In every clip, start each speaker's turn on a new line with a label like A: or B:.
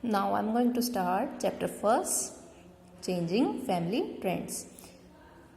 A: Now I'm going to start chapter first, changing family trends.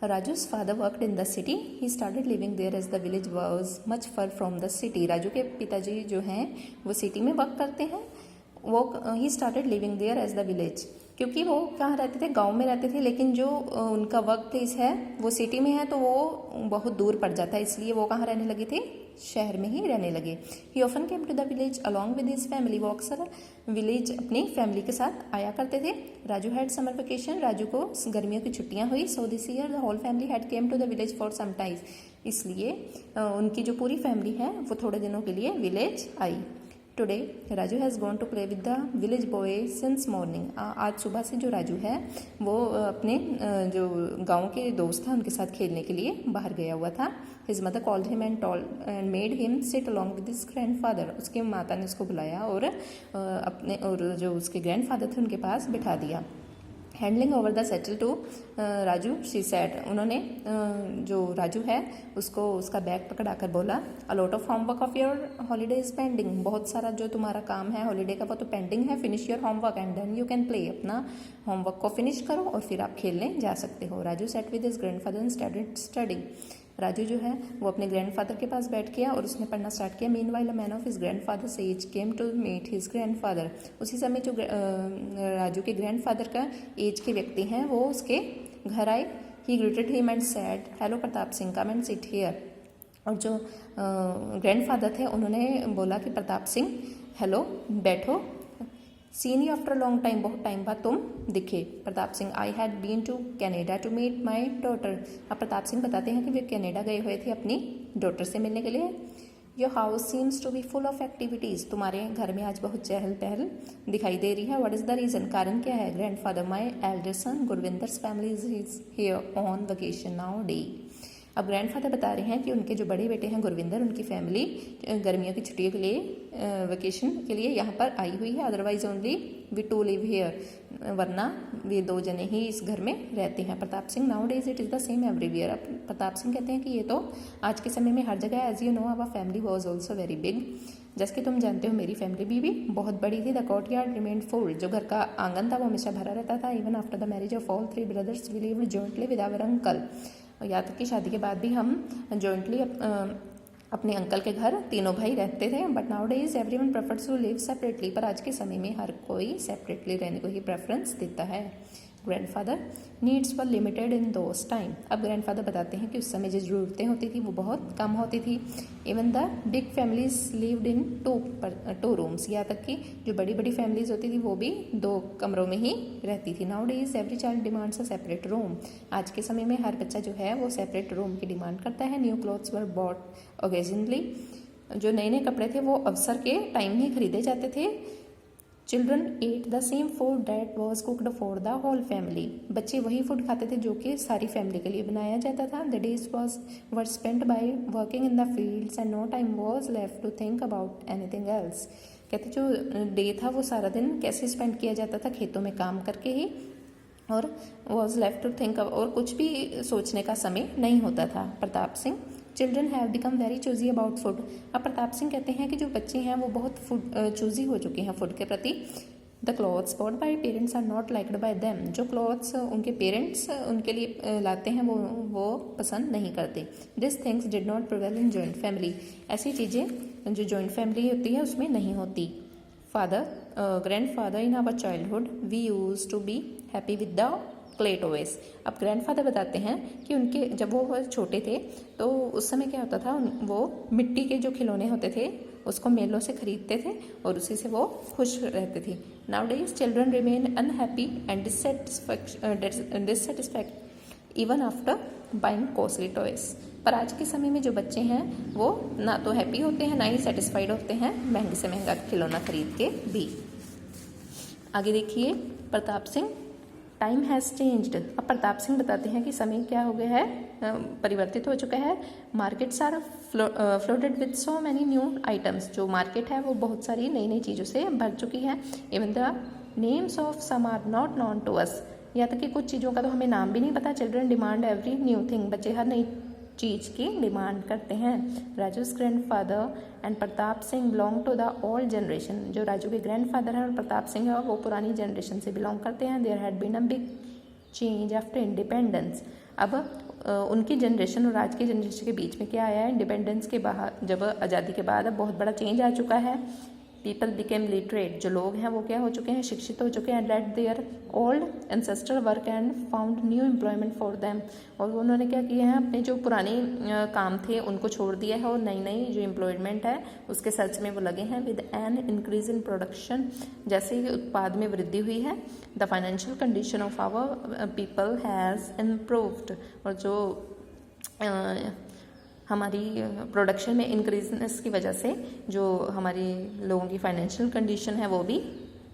A: Raju's father worked in the city. He started living there as the village was much far from the city. Raju के पिताजी जो हैं वो city में work करते हैं. वो he started living there as the village, क्योंकि वो कहाँ रहते थे, गांव में रहते थे, लेकिन जो उनका वर्क प्लेस है वो सिटी में है, तो वो बहुत दूर पड़ जाता है, इसलिए वो कहाँ रहने लगे थे, शहर में ही रहने लगे. He often came to the village along with his family. वो अक्सर विलेज अपनी फैमिली के साथ आया करते थे. Raju had summer vacation. Raju को गर्मियों की छुट्टियां हुई. So this year the whole family had came to the village for some time. इसलिए उनकी जो पूरी फैमिली है वो थोड़े दिनों के लिए विलेज आई. Today Raju has gone to play with the village boy since morning. आज सुबह से जो राजू है वो अपने जो गांव के दोस्त हैं उनके साथ खेलने के लिए बाहर गया हुआ था. His mother called him and made him sit along with his grandfather. उसके माता ने उसको बुलाया और अपने और जो उसके ग्रैंडफादर थे उनके पास बिठा दिया. Handling over the settle to Raju she said. उन्होंने जो राजू है उसको उसका बैग पकड़ा कर बोला, अ lot of homework of your holiday is pending. बहुत सारा जो तुम्हारा काम है हॉलीडे का वो तो पेंडिंग है. Finish your homework and then you can play. अपना होमवर्क को फिनिश करो और फिर आप खेलने जा सकते हो. Raju set with his grandfather and started studying. Raju जो है वो अपने ग्रैंडफादर के पास बैठ गया और उसने पढ़ना स्टार्ट किया. Meanwhile a man of his grandfather's age came to meet his grandfather. उसी समय जो राजू के ग्रैंडफादर का एज के व्यक्ति हैं वो उसके घर आए. He greeted him and said, hello Pratap Singh, come and sit here. और जो ग्रैंडफादर थे उन्होंने बोला कि प्रताप सिंह हेलो, बैठो. Seen you after long time, बहुत टाइम बाद तुम दिखे. Pratap Singh, I had been to Canada to meet my daughter. अब प्रताप सिंह बताते हैं कि वे कनाडा गए हुए थे अपनी डॉटर से मिलने के लिए. Your house seems to be full of activities. तुम्हारे घर में आज बहुत चहल पहल दिखाई दे रही है. व्हाट इज़ द रीज़न, कारण क्या है. Grandfather, my elder son Gurvinder's family is here on vacation now day. अब ग्रैंडफादर बता रहे हैं कि उनके जो बड़े बेटे हैं गुरविंदर, उनकी फैमिली गर्मियों की छुट्टियों के लिए वेकेशन के लिए यहाँ पर आई हुई है. Otherwise only we two live here, वरना वे दो जने ही इस घर में रहते हैं. Pratap Singh, now days it is the same everywhere. अब प्रताप सिंह कहते हैं कि ये तो आज के समय में हर जगह. As you know our family was also very big. जैसे कि तुम जानते हो मेरी फैमिली भी बहुत बड़ी थी. The court yard remained full. जो घर का आंगन था वो हमेशा भरा रहता था. Even after the marriage of all three brothers we lived jointly with our uncle. यहाँ तक कि शादी के बाद भी हम जॉइंटली अपने अंकल के घर तीनों भाई रहते थे. But nowadays everyone prefers to live separately. पर आज के समय में हर कोई सेपरेटली रहने को ही प्रेफरेंस देता है. ग्रैंडफादर, नीड्स वर लिमिटेड इन दोस टाइम. अब ग्रैंडफादर बताते हैं कि उस समय जो ज़रूरतें होती थी वो बहुत कम होती थी. Even the big families lived in two rooms. यहाँ तक कि जो बड़ी बड़ी फैमिलीज होती थी वो भी 2 कमरों में ही रहती थी. Now days every child demands a separate room. आज के समय में हर बच्चा जो है वो सेपरेट रूम की डिमांड करता है. न्यू क्लॉथ्स वर बॉट ओकेजनली. जो नए नए कपड़े थे वो अवसर के टाइम ही खरीदे जाते थे. Children ate the same food that was cooked for the whole family. बच्चे वही फूड खाते थे जो कि सारी फैमिली के लिए बनाया जाता था. The days were spent by working in the fields and no time was left to think about anything else. कहते जो डे था वो सारा दिन कैसे स्पेंड किया जाता था, खेतों में काम करके ही, और वॉज लेफ्ट टू थिंक, और कुछ भी सोचने का समय नहीं होता था. Pratap Singh, children have become very choosy about food. अब प्रताप सिंह कहते हैं कि जो बच्चे हैं वो बहुत फूड चूजी हो चुके हैं फूड के प्रति. The clothes bought by parents are not liked by them. जो क्लॉथ्स उनके पेरेंट्स उनके लिए लाते हैं वो पसंद नहीं करते. This things did not prevail in joint family. ऐसी चीज़ें जो जॉइंट फैमिली होती है उसमें नहीं होती. Father, grandfather, in our childhood we use to be happy with the clay toys. अब ग्रैंडफादर बताते हैं कि उनके जब वो छोटे थे तो उस समय क्या होता था, वो मिट्टी के जो खिलौने होते थे उसको मेलों से खरीदते थे और उसी से वो खुश रहते थे. Nowadays children remain unhappy and dissatisfied even after buying costly toys. पर आज के समय में जो बच्चे हैं वो ना तो हैप्पी होते हैं ना ही सेटिस्फाइड होते हैं महंगे से महंगा खिलौना खरीद के भी. आगे देखिए Pratap Singh, time has changed. अब प्रताप सिंह बताते हैं कि समय क्या हो गया है, परिवर्तित हो चुका है. Markets are flooded with so many new items. जो मार्केट है वो बहुत सारी नई नई चीज़ों से भर चुकी है. Even the names of some are not known to us. यहाँ तक कि कुछ चीज़ों का तो हमें नाम भी नहीं पता. Children demand every new thing. बच्चे हर नई चीज़ की डिमांड करते हैं। Raju's grandfather and Pratap Singh belong to the old generation. जो राजू के ग्रैंडफादर हैं और प्रताप सिंह है वो पुरानी जनरेशन से बिलोंग करते हैं। There had been a big change after independence. अब उनकी जनरेशन और आज की जनरेशन के बीच में क्या आया है, इंडिपेंडेंस के बाद, जब आज़ादी के बाद अब बहुत बड़ा चेंज आ चुका है। पीपल बिकेम लिटरेट, जो लोग हैं वो क्या हो चुके हैं, शिक्षित हो चुके हैं। Let their old ancestor work and found new employment for them. और उन्होंने क्या किया है, अपने जो पुराने काम थे उनको छोड़ दिया है और नई नई जो एम्प्लॉयमेंट है उसके सर्च में वो लगे हैं। With an increase in production, जैसे ही उत्पाद में वृद्धि हुई है। The financial condition of our people has improved, और जो हमारी प्रोडक्शन में इंक्रीजनेस की वजह से जो हमारी लोगों की फाइनेंशियल कंडीशन है वो भी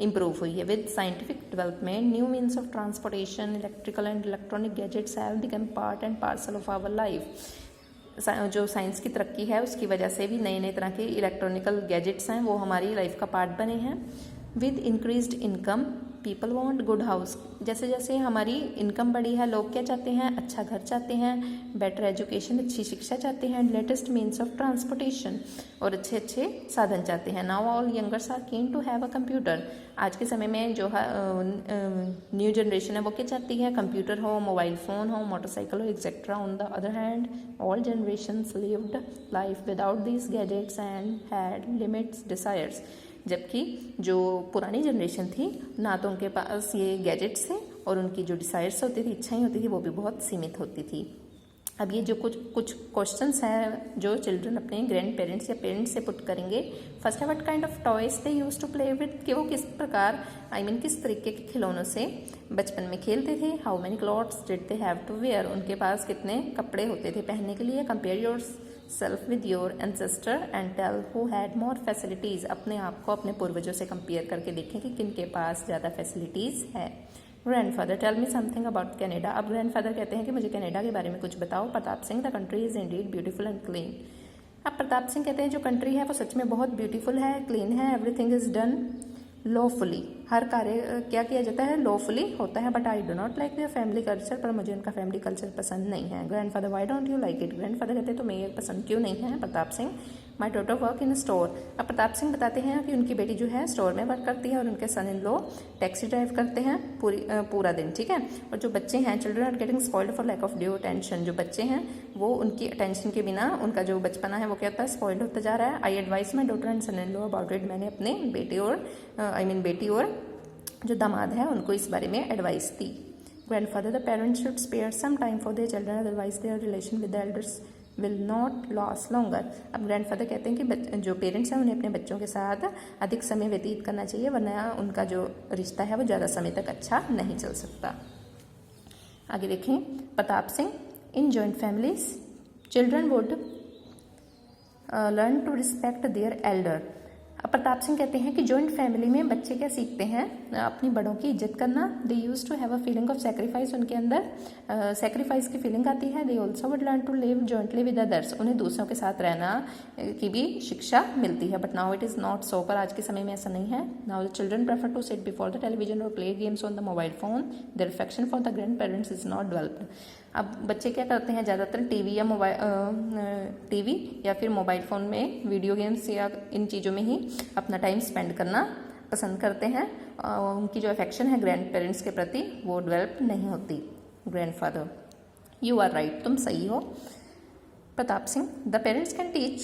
A: इम्प्रूव हुई है। With scientific development, new means of transportation, electrical and electronic gadgets have become part and parcel of our life. जो साइंस की तरक्की है उसकी वजह से भी नए नए तरह के इलेक्ट्रॉनिकल गैजेट्स हैं वो हमारी लाइफ का पार्ट बने हैं। With increased income people want good house, जैसे जैसे हमारी इनकम बढ़ी है लोग क्या चाहते हैं, अच्छा घर चाहते हैं, बेटर एजुकेशन, अच्छी शिक्षा चाहते हैं, लेटेस्ट मीन्स ऑफ ट्रांसपोर्टेशन, और अच्छे अच्छे साधन चाहते हैं। Now all youngers are keen to have a computer. आज के समय में जो न्यू जनरेशन है वो क्या चाहती है, कंप्यूटर हो, मोबाइल फ़ोन हो, मोटरसाइकिल हो, etcetera. On the other hand all generations lived life without these gadgets and had limits desires. जबकि जो पुरानी जनरेशन थी ना तो उनके पास ये गैजेट्स थे और उनकी जो डिज़ायर्स होती थी, इच्छाएं होती थी, वो भी बहुत सीमित होती थी। अब ये जो कुछ क्वेश्चंस हैं जो चिल्ड्रन अपने ग्रैंड पेरेंट्स या पेरेंट्स से पुट करेंगे। फर्स्ट है, what kind of toys they use to play with, कि वो किस प्रकार किस तरीके के खिलौनों से बचपन में खेलते थे। How many clothes did they have to wear, उनके पास कितने कपड़े होते थे पहनने के लिए। Compare yourself with your ancestor and tell who had more facilities, अपने आप को अपने पूर्वजों से कंपेयर करके देखें कि किन के पास ज़्यादा फैसिलिटीज़ है। Grandfather, tell me something about Canada. अब ग्रैंडफादर कहते हैं कि मुझे कनाडा के बारे में कुछ बताओ। Pratap Singh, the country is Indeed beautiful and clean. अब प्रताप सिंह कहते हैं जो कंट्री है वो सच में बहुत ब्यूटीफुल है, क्लीन है, एवरीथिंग इज डन लॉफुली, हर कार्य क्या किया जाता है, लॉफुली होता है। But I do not like their family culture, पर मुझे उनका फैमिली कल्चर पसंद नहीं है। Grandfather, why don't you like it. Grandfather कहते हैं तुम्हें ये पसंद क्यों नहीं है। Pratap Singh, my daughter work in store. अब प्रताप सिंह बताते हैं कि उनकी बेटी जो है स्टोर में वर्क करती है और उनके सन इन लॉ टैक्सी ड्राइव करते हैं पूरा दिन, ठीक है। और जो बच्चे हैं, children are getting spoiled for lack of due attention, जो बच्चे हैं वो उनकी अटेंशन के बिना उनका जो बचपना है वो क्या होता है, स्पॉइल्ड होता जा रहा है। I advise my daughter and son in law about it, मैंने अपने बेटे और बेटी और जो दामाद है उनको इस बारे में एडवाइस दी। Grandfather, the parents should spare some time for their children otherwise their relation with the elders will not last longer. अब ग्रैंडफादर कहते हैं कि जो पेरेंट्स हैं उन्हें अपने बच्चों के साथ अधिक समय व्यतीत करना चाहिए, वरना उनका जो रिश्ता है वो ज़्यादा समय तक अच्छा नहीं चल सकता। आगे देखें, Pratap Singh, in joint families children would learn to respect their elder. अब प्रताप सिंह कहते हैं कि जॉइंट फैमिली में बच्चे क्या सीखते हैं, अपनी बड़ों की इज्जत करना। They use to have a feeling of sacrifice, उनके अंदर सेक्रीफाइस की फीलिंग आती है। They also would learn to live jointly with others, उन्हें दूसरों के साथ रहना की भी शिक्षा मिलती है। But now it is not so, पर आज के समय में ऐसा नहीं है। Now the children prefer to sit before the television और play games on the mobile phone. Their affection for the grandparents is not developed. अब बच्चे क्या करते हैं, ज़्यादातर टीवी या फिर मोबाइल फ़ोन में वीडियो गेम्स या इन चीज़ों में ही अपना टाइम स्पेंड करना पसंद करते हैं। उनकी जो अफेक्शन है ग्रैंड पेरेंट्स के प्रति वो डेवलप नहीं होती। ग्रैंडफादर, यू आर राइट, तुम सही हो। Pratap Singh, the parents can teach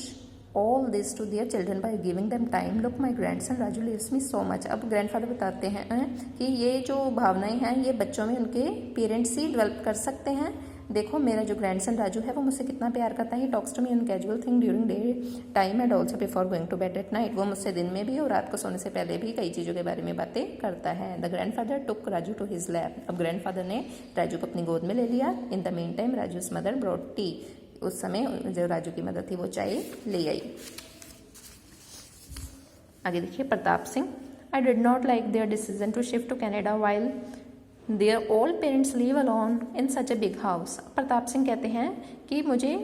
A: all this to their children by giving them time. Look my grandson Raju lives me so much. अब ग्रैंडफादर बताते हैं कि ये जो भावनाएं हैं ये बच्चों में उनके पेरेंट्स ही डेवलप कर सकते हैं। देखो मेरा जो ग्रैंडसन राजू है वो मुझसे कितना प्यार करता है। He talks to me on casual thing during day time and also before going to bed at night. वो मुझसे दिन में भी और रात को सोने से पहले भी कई चीज़ों के बारे में बातें करता है। The grandfather took Raju to his lap. अब ग्रैंडफादर ने राजू को अपनी गोद में ले लिया। In the mean time Raju's mother brought tea. उस समय जो राजू की मदर थी वो चाय ले आई। आगे देखिए, Pratap Singh, I did not like their decision to shift to Canada while their old parents live alone in such a big house. Pratap Singh कहते हैं कि मुझे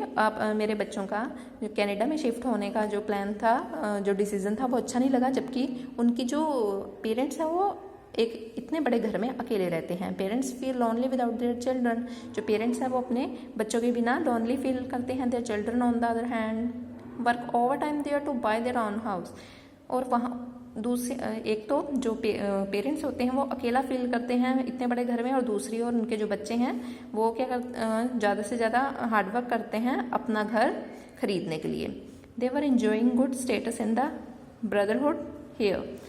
A: मेरे बच्चों का जो कनाडा में शिफ्ट होने का जो प्लान था, जो डिसीज़न था वो अच्छा नहीं लगा, जबकि उनकी जो पेरेंट्स हैं वो एक इतने बड़े घर में अकेले रहते हैं। Parents feel lonely without their children, जो पेरेंट्स हैं वो अपने बच्चों के बिना लॉनली फील करते हैं। Their children on the other hand work over time there to buy their own house. और वहाँ दूसरे एक तो जो पेरेंट्स होते हैं वो अकेला फील करते हैं इतने बड़े घर में, और दूसरी ओर उनके जो बच्चे हैं वो क्या ज़्यादा से ज़्यादा हार्डवर्क करते हैं अपना घर खरीदने के लिए। They were enjoying good status in the brotherhood here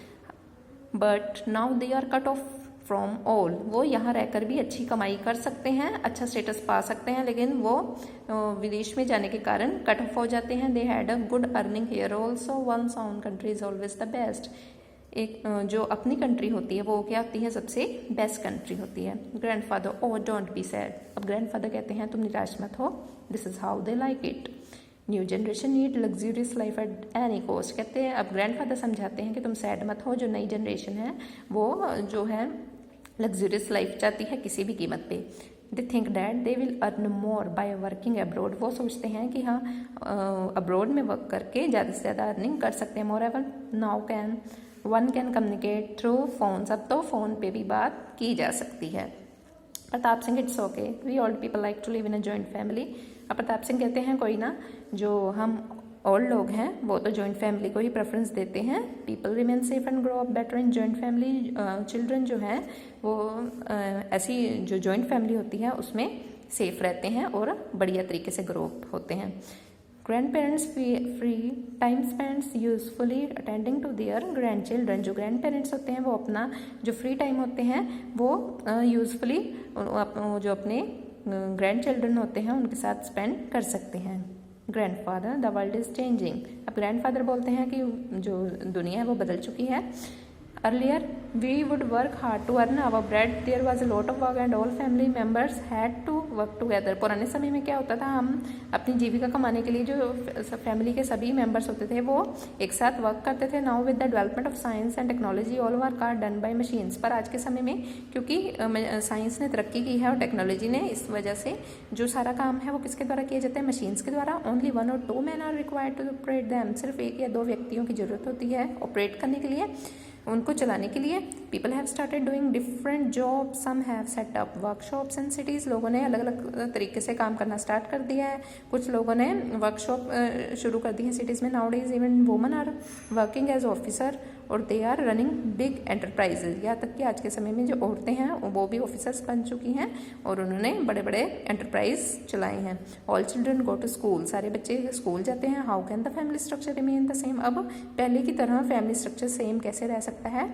A: but now they are cut off from all. वो यहाँ रहकर भी अच्छी कमाई कर सकते हैं, अच्छा स्टेटस पा सकते हैं, लेकिन वो विदेश में जाने के कारण कट ऑफ हो जाते हैं। They had a good earning here also one's own country is always the best. एक जो अपनी कंट्री होती है वो क्या होती है, सबसे बेस्ट कंट्री होती है। Grandfather oh don't be sad, अब ग्रैंडफादर कहते हैं तुम निराश मत हो, this is how they like it. New generation need luxurious life at any cost, कहते हैं अब ग्रैंडफादर समझाते हैं कि तुम सैड मत हो, जो नई जनरेशन है वो जो है लग्जूरियस लाइफ चाहती है किसी भी कीमत पे। They think that they will earn more by working abroad, वो सोचते हैं कि हाँ अब्रॉड में वर्क करके ज़्यादा से ज़्यादा अर्निंग कर सकते हैं। Moreover now one can communicate through phones, अब तो फ़ोन पे भी बात की जा सकती है। Pratap Singh it's okay, we old people like to live in a joint family. अब प्रताप सिंह कहते हैं कोई ना, जो हम ओल्ड लोग हैं वो तो जॉइंट फैमिली को ही प्रेफरेंस देते हैं। People remain safe and grow up better in joint family, children जो हैं वो ऐसी जो जॉइंट फैमिली होती है उसमें सेफ रहते हैं और बढ़िया तरीके से ग्रो अप होते हैं। Grandparents free time spends usefully attending to their grandchildren, जो ग्रैंड पेरेंट्स होते हैं वो अपना जो फ्री टाइम होते हैं वो यूजफुली जो अपने ग्रैंड चिल्ड्रन होते हैं उनके साथ स्पेंड कर सकते हैं। Grandfather the world is changing, अब ग्रैंडफादर बोलते हैं कि जो दुनिया है वो बदल चुकी है। Earlier we would work hard to earn our bread, there was a lot of work and all family members had to work together. पुराने समय में क्या होता था, हम अपनी जीविका कमाने के लिए जो फैमिली के सभी मेंबर्स होते थे वो एक साथ वर्क करते थे। Now with the development of science and technology all work are done by machines, पर आज के समय में क्योंकि साइंस ने तरक्की की है और टेक्नोलॉजी ने, इस वजह से जो सारा काम है वो किसके द्वारा किया जाता है, मशीन्स के द्वारा। Only 1 or 2 men are required to operate them, सिर्फ 1 या 2 व्यक्तियों की जरूरत होती है ऑपरेट करने के लिए, उनको चलाने के लिए। People have started doing different job, some have set up workshops in cities, लोगों ने अलग अलग तरीके से काम करना स्टार्ट कर दिया है। कुछ लोगों ने वर्कशॉप शुरू कर दी है सिटीज़ में। Nowadays even women are working as officer और they are running big enterprises, यहाँ तक कि आज के समय में जो औरतें हैं वो भी ऑफिसर्स बन चुकी हैं और उन्होंने बड़े बड़े एंटरप्राइज चलाए हैं। All children go to school, सारे बच्चे स्कूल जाते हैं। How can the family structure remain the same, अब पहले की तरह फैमिली स्ट्रक्चर सेम कैसे रह सकता है।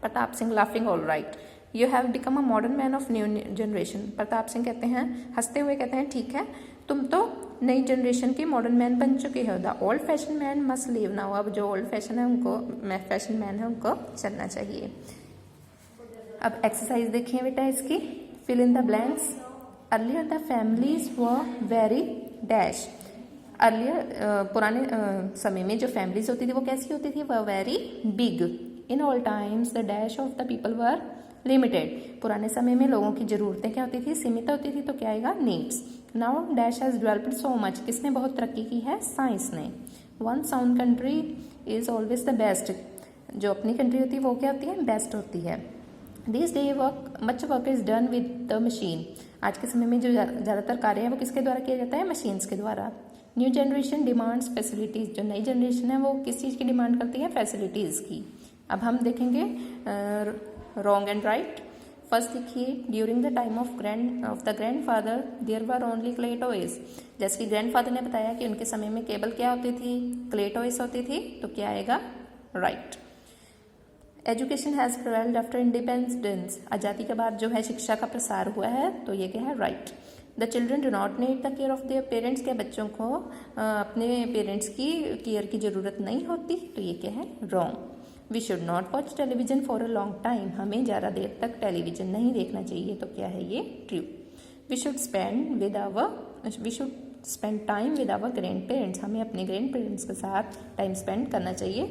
A: Pratap Singh laughing all right, you have become a modern man of new generation. Pratap Singh कहते हैं, हंसते हुए कहते हैं, ठीक है तुम तो नई जनरेशन के मॉडर्न मैन बन चुके हो। The old fashion man must leave now, अब जो ओल्ड फैशन है उनको, फैशन मैन है उनको चलना चाहिए। अब एक्सरसाइज देखिए बेटा इसकी, fill in the blanks. Earlier the families were very dash, earlier पुराने समय में जो फैमिलीज होती थी वो कैसी होती थी, वह very big. In all times the dash of the people were limited, पुराने समय में लोगों की जरूरतें क्या होती थी, सीमित होती थी, तो क्या आएगा, needs. Now dash has developed so much, किसने बहुत तरक्की की है, साइंस ने। One sound country is always the best, जो अपनी कंट्री होती है वो क्या होती है, बेस्ट होती है। This day work much work is done with the machine, आज के समय में जो ज़्यादातर कार्य है वो किसके द्वारा किया जाता है, मशीन्स के द्वारा। न्यू जनरेशन डिमांड्स फैसिलिटीज़, जो नई जनरेशन है वो किस चीज़ की डिमांड करती है, फैसिलिटीज़ की। अब हम देखेंगे रॉन्ग एंड राइट। फर्स्ट देखिए, during the time of the grandfather there were only clay toys, जैसे कि ग्रैंडफादर ने बताया कि उनके समय में केवल क्या होती थी, क्ले टॉयज होती थी, तो क्या आएगा, right. Education has prevailed after independence, आज़ादी के बाद जो है शिक्षा का प्रसार हुआ है, तो ये क्या है, right. The children do not need the care of their parents, के बच्चों को अपने पेरेंट्स की केयर की ज़रूरत नहीं होती, तो ये क्या है, wrong. We should not watch television for a long time, हमें ज़्यादा देर तक टेलीविजन नहीं देखना चाहिए, तो क्या है ये, true. We should spend time with our grandparents, हमें अपने ग्रैंड पेरेंट्स के साथ टाइम स्पेंड करना चाहिए,